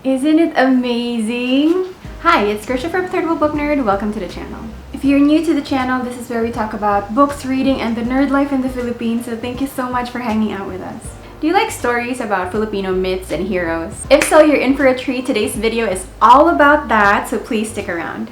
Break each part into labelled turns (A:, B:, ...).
A: Isn't it amazing? Hi, it's Krisha from Third World Book Nerd. Welcome to the channel. If you're new to the channel, this is where we talk about books, reading, and the nerd life in the Philippines, so thank you so much for hanging out with us. Do you like stories about Filipino myths and heroes? If so, you're in for a treat. Today's video is all about that, so please stick around.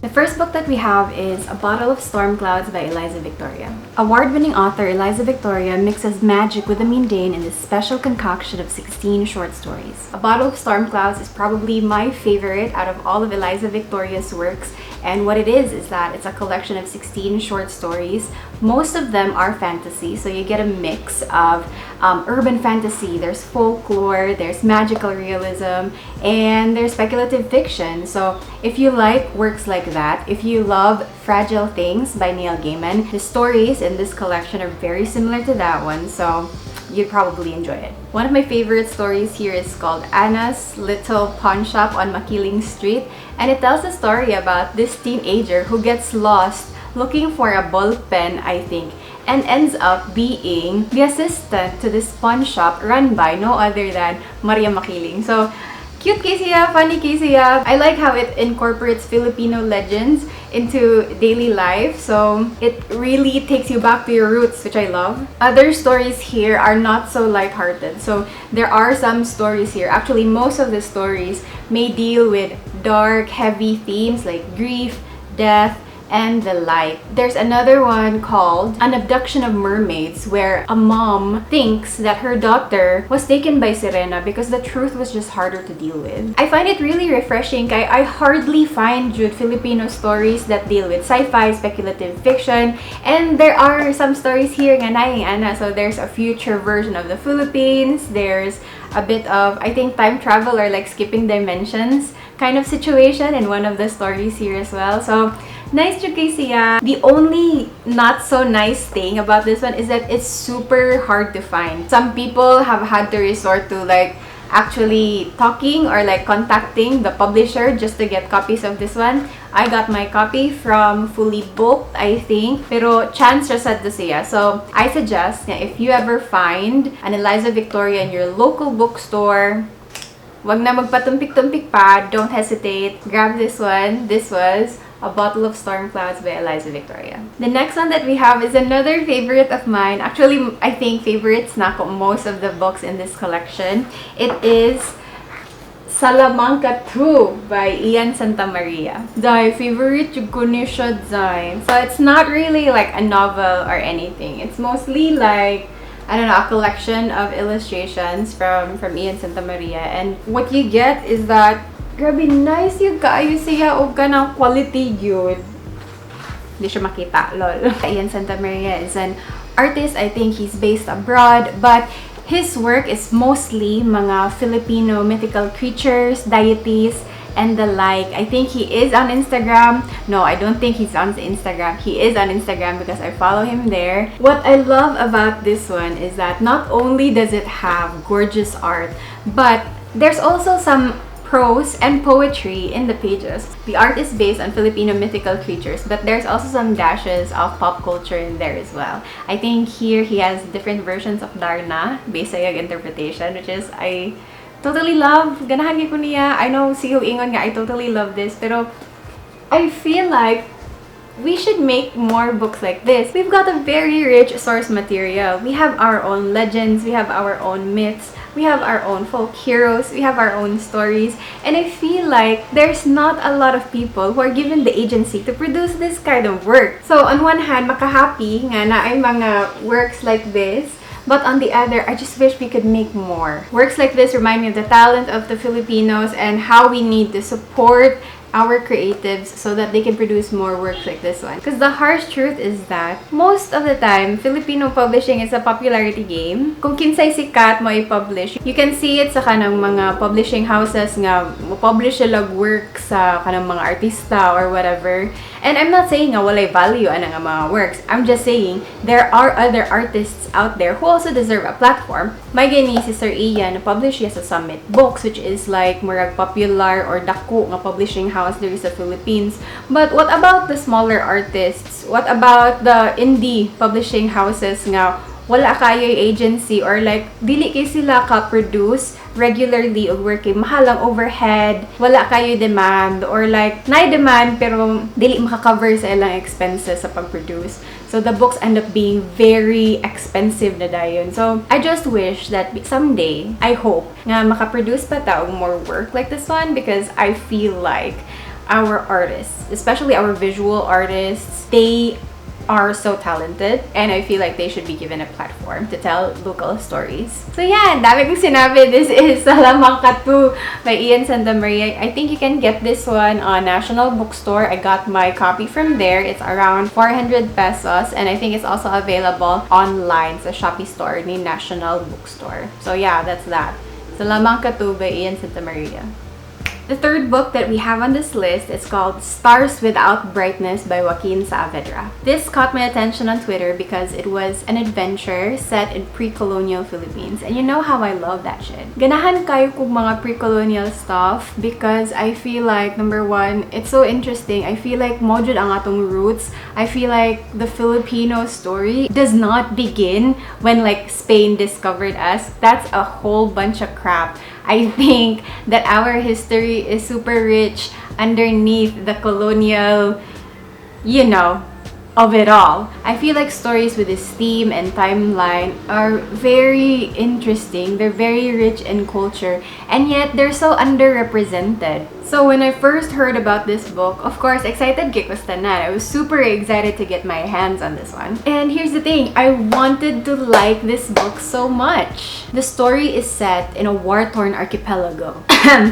A: The first book that we have is A Bottle of Storm Clouds by Eliza Victoria. Award-winning author Eliza Victoria mixes magic with the mundane in this special concoction of 16 short stories. A Bottle of Storm Clouds is probably my favorite out of all of Eliza Victoria's works, and what it is that it's a collection of 16 short stories. Most of them are fantasy, so you get a mix of urban fantasy, there's folklore, there's magical realism, and there's speculative fiction. So if you like works like that, if you love Fragile Things by Neil Gaiman, the stories in this collection are very similar to that one, so you'd probably enjoy it. One of my favorite stories here is called Anna's Little Pawn Shop on Makiling Street, and it tells a story about this teenager who gets lost looking for a ball pen, I think, and ends up being the assistant to this pawn shop run by no other than Maria Makiling. So cute case siya, funny case siya. I like how it incorporates Filipino legends into daily life, so it really takes you back to your roots, which I love. Other stories here are not so lighthearted, so there are some stories here. Actually, most of the stories may deal with dark, heavy themes like grief, death, and the like. There's another one called An Abduction of Mermaids, where a mom thinks that her daughter was taken by Sirena because the truth was just harder to deal with. I find it really refreshing. I hardly find good Filipino stories that deal with sci-fi, speculative fiction, and there are some stories here nga Ana. So there's a future version of the Philippines, there's a bit of, I think, time travel or like skipping dimensions kind of situation in one of the stories here as well. So nice to siya. The only not so nice thing about this one is that it's super hard to find. Some people have had to resort to like actually talking or like contacting the publisher just to get copies of this one. I got my copy from Fully Booked, I think, pero chance rasad to siya. So I suggest if you ever find an Eliza Victoria in your local bookstore, wag na magpatumpik-tumpik pa, don't hesitate, grab this one. This was A Bottle of Storm Clouds by Eliza Victoria. The next one that we have is another favorite of mine. Actually, I think favorites na ko most of the books in this collection. It is Salamanca Through by Ian Santamaria. Dai, favorite yung ko ni siya, dai. So it's not really like a novel or anything. It's mostly like, I don't know, a collection of illustrations from Ian Santamaria. And what you get is that grabe, nice yung kaayo siya o ka ng quality yun. Hindi siya makita, lol. Ian Santamaria is an artist. I think he's based abroad, but his work is mostly mga Filipino mythical creatures, deities, and the like. I think he is on Instagram. No, I don't think he's on Instagram. He is on Instagram because I follow him there. What I love about this one is that not only does it have gorgeous art, but there's also some prose and poetry in the pages. The art is based on Filipino mythical creatures, but there's also some dashes of pop culture in there as well. I think here he has different versions of Darna based on yung interpretation, which is I totally love. Ganahan ko niya. I know Siho Ingon nga, I totally love this, pero I feel like we should make more books like this. We've got a very rich source material. We have our own legends, we have our own myths, we have our own folk heroes, we have our own stories, and I feel like there's not a lot of people who are given the agency to produce this kind of work. So on one hand, makahappy nga na ay mga works like this, but on the other, I just wish we could make more. Works like this remind me of the talent of the Filipinos and how we need to support our creatives so that they can produce more works like this one. Because the harsh truth is that most of the time, Filipino publishing is a popularity game. Kung kinsay sikat mo i-publish, you can see it sa kanang mga publishing houses nga mo-publish sila works sa kanang mga artista or whatever. And I'm not saying nga walay value ana nga mga works. I'm just saying there are other artists out there who also deserve a platform. May gani si Sir Ian na publish siya sa Summit Books, which is like murag popular or dako nga publishing house there is sa Philippines. But what about the smaller artists? What about the indie publishing houses nga wala kayo agency or like dili kay sila ka-produce regularly og work kay mahal ang overhead, wala kayo demand or like na demand pero dili maka-cover sa ilang expenses sa pag-produce. So the books end up being very expensive na dayon. So I just wish that someday, I hope nga maka-produce pa ta og more work like this one, because I feel like our artists, especially our visual artists, they are so talented and I feel like they should be given a platform to tell local stories. So yeah, dami kong sinabi. This is Salamanca Through by Ian Santa Maria. I think you can get this one on National Bookstore. I got my copy from there. It's around 400 pesos and I think it's also available online sa Shopee store ni National Bookstore. So yeah, that's that. Salamanca Through by Ian Santa Maria. The third book that we have on this list is called Stars Without Brightness by Joaquin Saavedra. This caught my attention on Twitter because it was an adventure set in pre-colonial Philippines. And you know how I love that shit. Ganahan kayo kung mga pre-colonial stuff because I feel like, number one, it's so interesting. I feel like modjud ang atong roots. I feel like the Filipino story does not begin when like Spain discovered us. That's a whole bunch of crap. I think that our history is super rich underneath the colonial, you know, of it all. I feel like stories with this theme and timeline are very interesting. They're very rich in culture and yet they're so underrepresented. So when I first heard about this book, of course, excited gig was tanan. I was super excited to get my hands on this one. And here's the thing, I wanted to like this book so much. The story is set in a war-torn archipelago,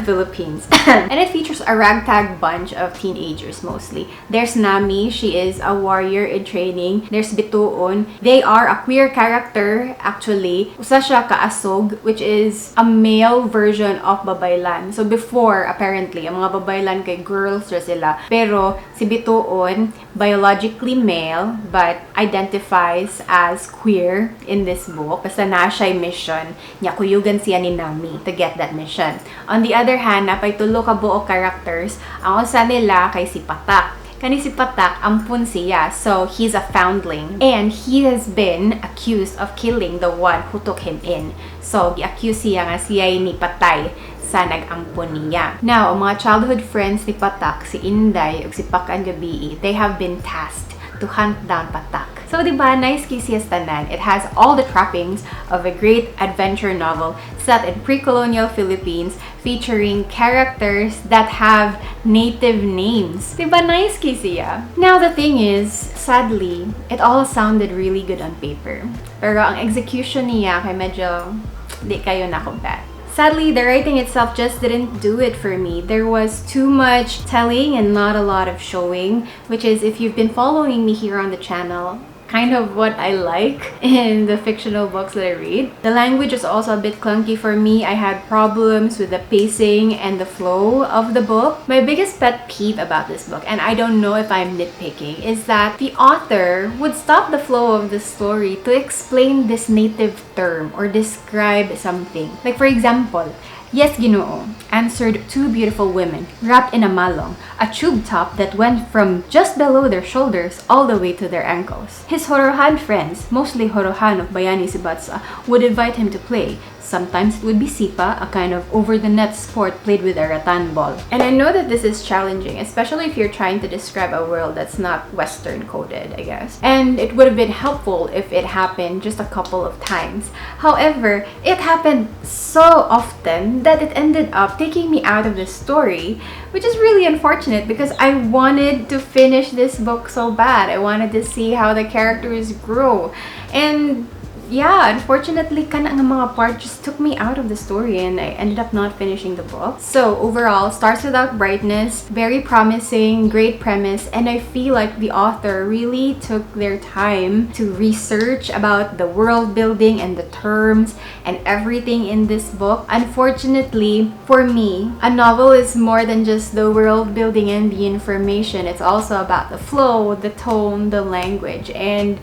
A: Philippines. And it features a ragtag bunch of teenagers mostly. There's Nami, she is a warrior in training. There's Bituon. They are a queer character actually. Usa siya kaasog, which is a male version of Babaylan. So before, apparently, ang mga babaylan kay girls ra sila. Pero si Bituon, biologically male but identifies as queer in this book. Basta na siya'y mission. Nya kuyugan siya ni Nami to get that mission. On the other hand, napay tulo ka buo characters. Ang usa nila kay si Patak. Kani si Patak, ampun siya. So, he's a foundling. And he has been accused of killing the one who took him in. So, gi-accuse siya nga siya'y ni Patay sa nag-ampon niya. Now, ang mga childhood friends ni Patak, si Inday ug si Pakan Gabii, they have been tasked to hunt down Patak. So, diba, nice kisiyas tanan. It has all the trappings of a great adventure novel set in pre-colonial Philippines featuring characters that have native names. Diba, nice kisiya? Now, the thing is, sadly, it all sounded really good on paper. Pero ang execution niya kay medyo di kayo nakubat. Sadly, the writing itself just didn't do it for me. There was too much telling and not a lot of showing, which is, if you've been following me here on the channel, kind of what I like in the fictional books that I read. The language is also a bit clunky for me. I had problems with the pacing and the flow of the book. My biggest pet peeve about this book, and I don't know if I'm nitpicking, is that the author would stop the flow of the story to explain this native term or describe something. Like for example, "Yes, Ginoo," answered two beautiful women, wrapped in a malong, a tube top that went from just below their shoulders all the way to their ankles. His Horohan friends, mostly Horohan of Bayani Sibatsa, would invite him to play. Sometimes it would be sipa, a kind of over-the-net sport played with a rattan ball. And I know that this is challenging, especially if you're trying to describe a world that's not Western coded, I guess. And it would have been helpful if it happened just a couple of times. However, it happened so often that it ended up taking me out of the story, which is really unfortunate because I wanted to finish this book so bad. I wanted to see how the characters grow. And yeah, unfortunately, kana nga mga part just took me out of the story and I ended up not finishing the book. So overall, Stars Without Brightness, very promising, great premise, and I feel like the author really took their time to research about the world building and the terms and everything in this book. Unfortunately, for me, a novel is more than just the world building and the information. It's also about the flow, the tone, the language, and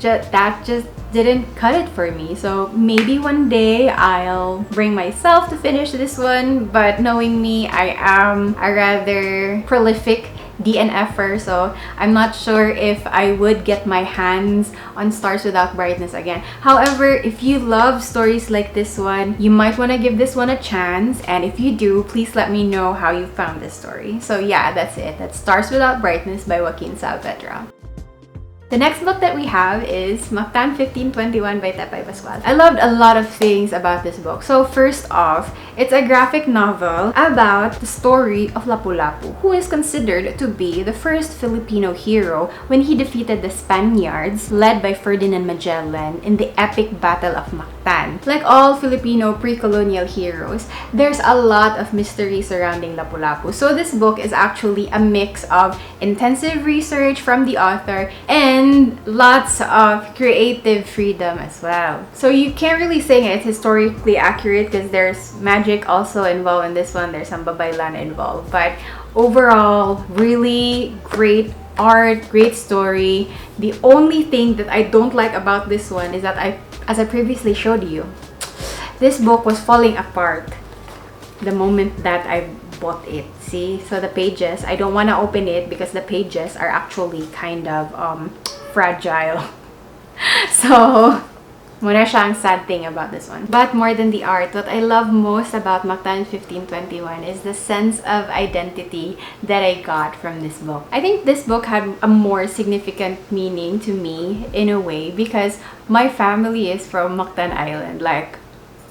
A: that just didn't cut it for me. So maybe one day I'll bring myself to finish this one, but knowing me, I am a rather prolific DNFer, so I'm not sure if I would get my hands on Stars Without Brightness again. However, if you love stories like this one, you might want to give this one a chance, and if you do, please let me know how you found this story. So yeah, that's it. That's Stars Without Brightness by Joaquin Saavedra. The next book that we have is Muktan 1521 by Tepay Pascual. I loved a lot of things about this book. So first off, it's a graphic novel about the story of Lapu-Lapu, who is considered to be the first Filipino hero when he defeated the Spaniards led by Ferdinand Magellan in the epic Battle of Muktan. Like all Filipino pre-colonial heroes, there's a lot of mystery surrounding Lapu-Lapu. So this book is actually a mix of intensive research from the author and lots of creative freedom as well. So you can't really say it's historically accurate because there's magic also involved in this one. There's some babaylan involved. But overall, really great art, great story. The only thing that I don't like about this one is that as I previously showed you, this book was falling apart the moment that I bought it. See, so the pages, I don't want to open it because the pages are actually kind of fragile. So muna siya ang sad thing about this one. But more than the art, what I love most about Muktan 1521 is the sense of identity that I got from this book. I think this book had a more significant meaning to me in a way because my family is from Muktan Island. Like,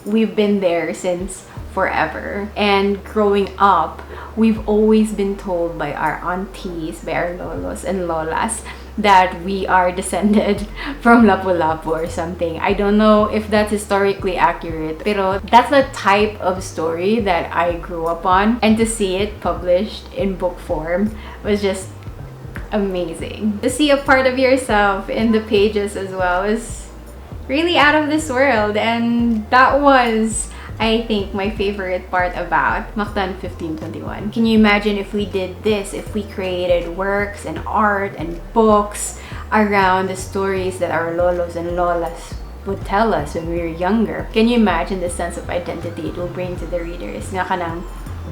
A: we've been there since forever, and growing up we've always been told by our aunties, by our lolos and lolas, that we are descended from Lapu-Lapu or something. I don't know if that's historically accurate, pero that's the type of story that I grew up on, and to see it published in book form was just amazing. To see a part of yourself in the pages as well is really out of this world, and that was, I think, my favorite part about Muktan 1521. Can you imagine if we did this, if we created works and art and books around the stories that our lolos and lolas would tell us when we were younger? Can you imagine the sense of identity it will bring to the readers? Nga kanang,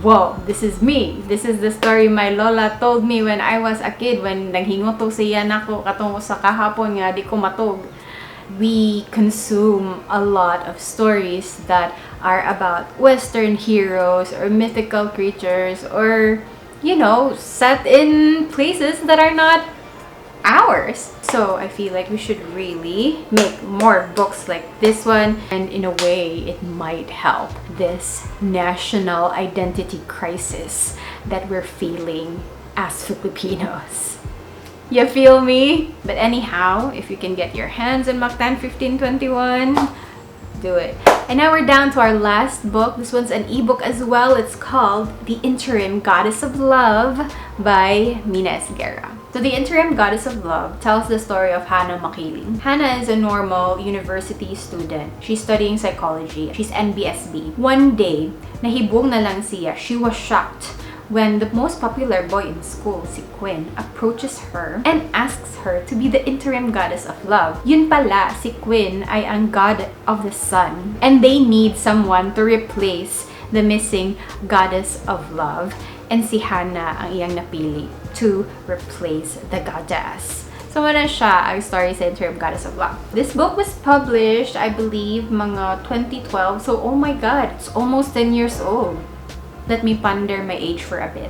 A: whoa, this is me. This is the story my lola told me when I was a kid, when naghingoto siya nako katong sa kahapon nga di ko matog. We consume a lot of stories that are about Western heroes or mythical creatures, or, you know, set in places that are not ours. So I feel like we should really make more books like this one, and in a way it might help this national identity crisis that we're feeling as Filipinos. You feel me? But anyhow, if you can get your hands on Muktan 1521, do it. And now we're down to our last book. This one's an ebook as well. It's called The Interim Goddess of Love by Mina Esguerra. So The Interim Goddess of Love tells the story of Hannah Makiling. Hannah is a normal university student. She's studying psychology. She's NBSB. One day, nahibong na lang siya. She was shocked when the most popular boy in school, si Quinn, approaches her and asks her to be the interim goddess of love. Yun pala, si Quinn ay ang god of the sun, and they need someone to replace the missing goddess of love. And si Hannah ang iyang napili to replace the goddess. So wala siya ang story sa Interim Goddess of Love. This book was published, I believe, mga 2012. So oh my god, it's almost 10 years old. Let me ponder my age for a bit.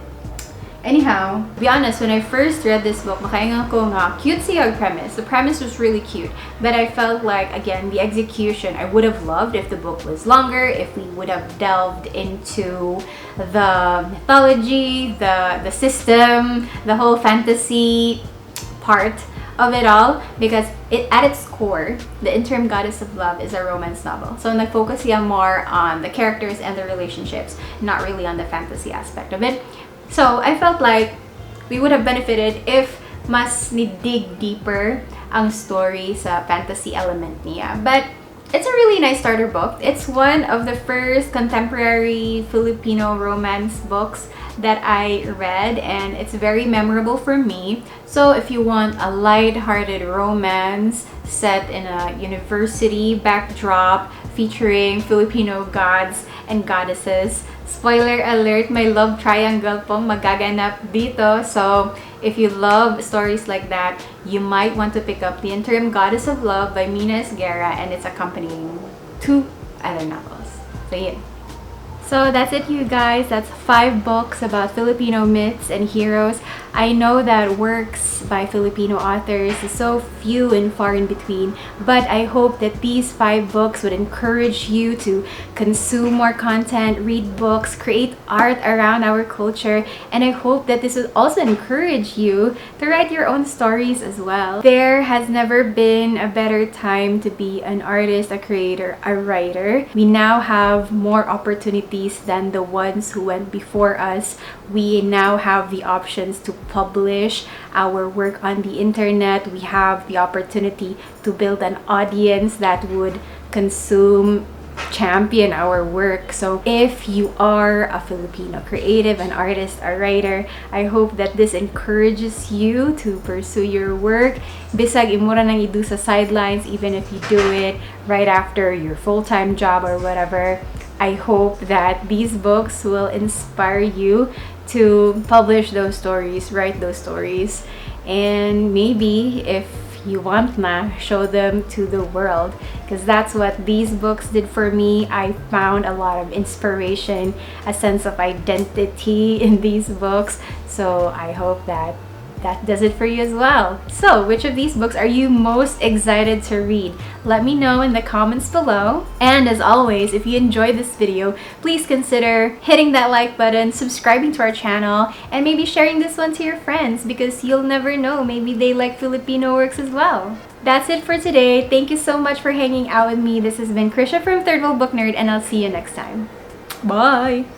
A: Anyhow, to be honest, when I first read this book, makaingan ko nga, cute siya ang premise. The premise was really cute. But I felt like, again, the execution, I would have loved if the book was longer, if we would have delved into the mythology, the system, the whole fantasy part of it all, because at its core, The Interim Goddess of Love is a romance novel. So nag-focus siya more on the characters and the relationships, not really on the fantasy aspect of it. So I felt like we would have benefited if mas ni-dig deeper ang story sa fantasy element niya. But it's a really nice starter book. It's one of the first contemporary Filipino romance books that I read, and it's very memorable for me. So if you want a light-hearted romance set in a university backdrop featuring Filipino gods and goddesses. Spoiler alert, may love triangle pong magaganap dito. So, if you love stories like that, you might want to pick up The Interim Goddess of Love by Mina Esguerra, and it's accompanying 2 other novels. So, yeah. So that's it, you guys. That's 5 books about Filipino myths and heroes. I know that works by Filipino authors is so few and far in between, but I hope that these 5 books would encourage you to consume more content, read books, create art around our culture, and I hope that this would also encourage you to write your own stories as well. There has never been a better time to be an artist, a creator, a writer. We now have more opportunities than the ones who went before us. We now have the options to publish our work on the internet. We have the opportunity to build an audience that would consume, champion our work. So if you are a Filipino creative, an artist, a writer, I hope that this encourages you to pursue your work. Bisag imura nang idu sa sidelines, even if you do it right after your full-time job or whatever. I hope that these books will inspire you to publish those stories, write those stories, and maybe if you want na, show them to the world, because that's what these books did for me. I found a lot of inspiration, a sense of identity in these books, so I hope that does it for you as well. So, which of these books are you most excited to read? Let me know in the comments below. And as always, if you enjoyed this video, please consider hitting that like button, subscribing to our channel, and maybe sharing this one to your friends, because you'll never know, maybe they like Filipino works as well. That's it for today. Thank you so much for hanging out with me. This has been Krisha from Third World Book Nerd, and I'll see you next time. Bye!